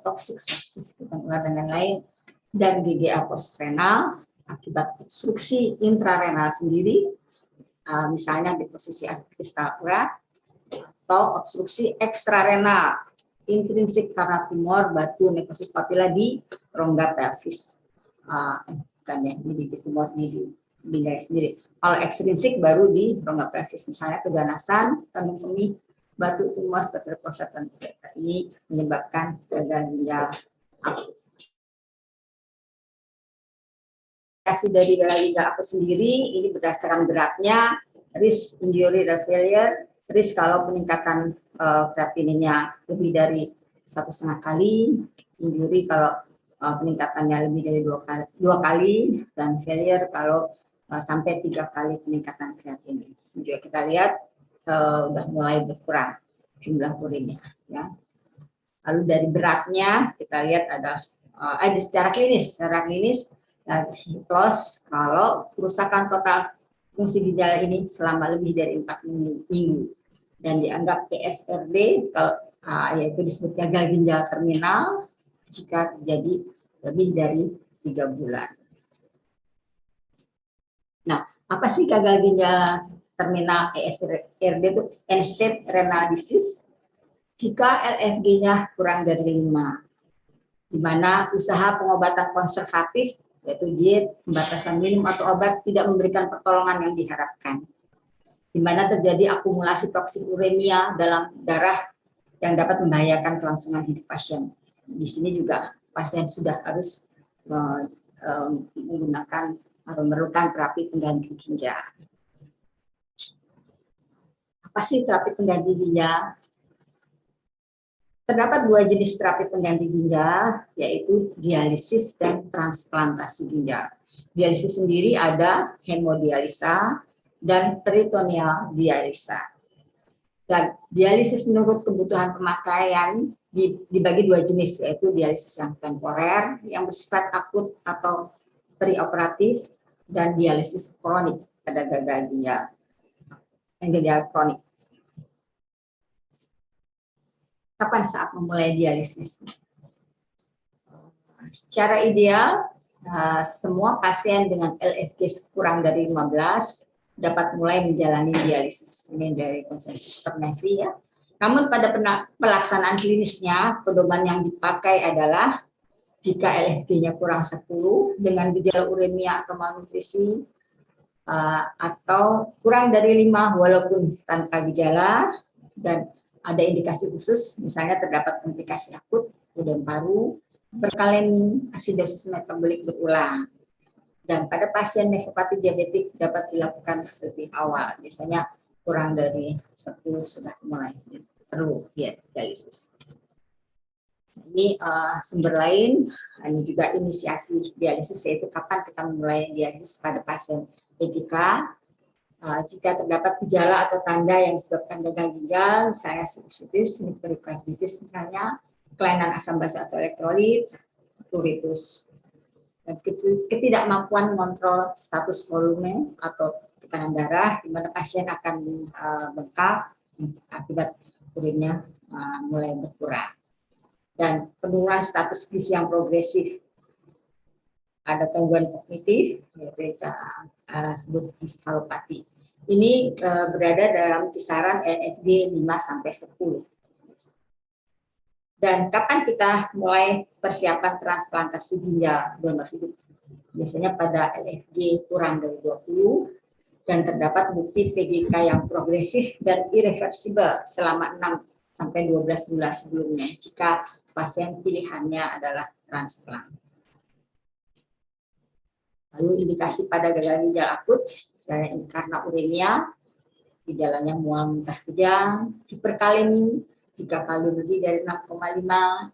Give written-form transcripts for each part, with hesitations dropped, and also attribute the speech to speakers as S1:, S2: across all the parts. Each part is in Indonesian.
S1: toksik, sepsis, ular dan lain-lain, dan GGA postrenal akibat obstruksi intrarenal sendiri, misalnya di posisi kristal urat, atau obstruksi ekstrarenal intrinsik karena tumor batu nekrosis papila di rongga pelvis. Bukan ya, ini di tumor di ginjal sendiri. Kalau ekstrinsik baru di rongga pelvis, misalnya keganasan, kandung kemih, batu tumor berproses dan ini menyebabkan gagal ginjal akut. Indikasi dari gagal ginjal akut sendiri ini berdasarkan beratnya, risk injury dan failure, risk kalau peningkatan kreatininnya lebih dari 1,5 kali, injury kalau peningkatannya lebih dari 2 kali, dan failure kalau sampai 3 kali peningkatan kreatinin. Juga kita lihat udah mulai berkurang jumlah urinnya. Ya. Lalu dari beratnya kita lihat ada secara klinis plus kalau kerusakan total fungsi ginjal ini selama lebih dari 4 minggu dan dianggap PSRD kalau yaitu disebut gagal ginjal terminal jika terjadi lebih dari 3 bulan. Nah, apa sih gagal ginjal terminal ESRD itu? End-stage renal disease jika LFG-nya kurang dari 5, di mana usaha pengobatan konservatif yaitu diet, pembatasan minum atau obat tidak memberikan pertolongan yang diharapkan, di mana terjadi akumulasi toksik uremia dalam darah yang dapat membahayakan kelangsungan hidup pasien. Di sini juga pasien sudah harus menggunakan atau memerlukan terapi pengganti ginjal. Apa sih terapi pengganti ginjal? Terdapat 2 jenis terapi pengganti ginjal, yaitu dialisis dan transplantasi ginjal. Dialisis sendiri ada hemodialisa dan peritoneal dialisa. Dan dialisis menurut kebutuhan pemakaian dibagi 2 jenis, yaitu dialisis yang temporer, yang bersifat akut atau preoperatif, dan dialisis kronik pada gagal ginjal kronik. Kapan saat memulai dialisis? Secara ideal, semua pasien dengan LFG kurang dari 15 dapat mulai menjalani dialisis. Ini dari konsensus Pernevi ya. Namun pada pelaksanaan klinisnya, pedoman yang dipakai adalah jika LFG-nya kurang 10 dengan gejala uremia atau malnutrisi, atau kurang dari 5 walaupun tanpa gejala, dan ada indikasi khusus, misalnya terdapat komplikasi akut, kemudian paru, hiperkalemi, asidosis metabolik berulang. Dan pada pasien nefropati diabetik dapat dilakukan lebih awal, biasanya kurang dari 10 sudah mulai perlu dialisis. Ini sumber lain, ini juga inisiasi dialisis, yaitu kapan kita memulai dialisis pada pasien PGK. Jika terdapat gejala atau tanda yang disebabkan gagal ginjal, misalnya sinusitis, perikarditis misalnya, kelainan asam basa atau elektrolit, pruritus, dan ketidakmampuan mengontrol status volume atau tekanan darah, di mana pasien akan bengkak akibat urinnya mulai berkurang. Dan penurunan status gizi yang progresif, ada gangguan kognitif, yaitu kita sebut encefalopati. Ini berada dalam kisaran LFG 5-10. Dan kapan kita mulai persiapan transplantasi ginjal donor hidup? Biasanya pada LFG kurang dari 20 dan terdapat bukti PGK yang progresif dan irreversibel selama 6-12 bulan sebelumnya jika pasien pilihannya adalah transplant. Lalu indikasi pada gagal ginjal akut, misalnya karena uremia, gejalanya mual muntah kejang, hiperkalemi, jika kali lebih dari 6,5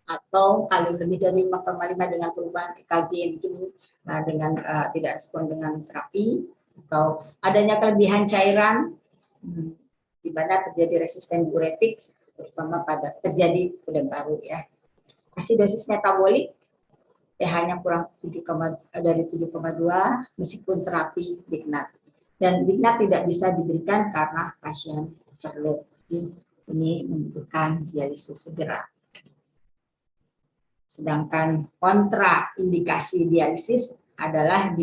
S1: atau kali lebih dari 5,5 dengan perubahan EKG dengan tidak respon dengan terapi, atau adanya kelebihan cairan, di mana terjadi resisten diuretik, terutama pada terjadi pada baru ya. Asidosis metabolik, pH-nya kurang dari 7,2 meskipun terapi Bignat. Dan Bignat tidak bisa diberikan karena pasien overload. Ini membutuhkan dialisis segera. Sedangkan kontraindikasi dialisis adalah di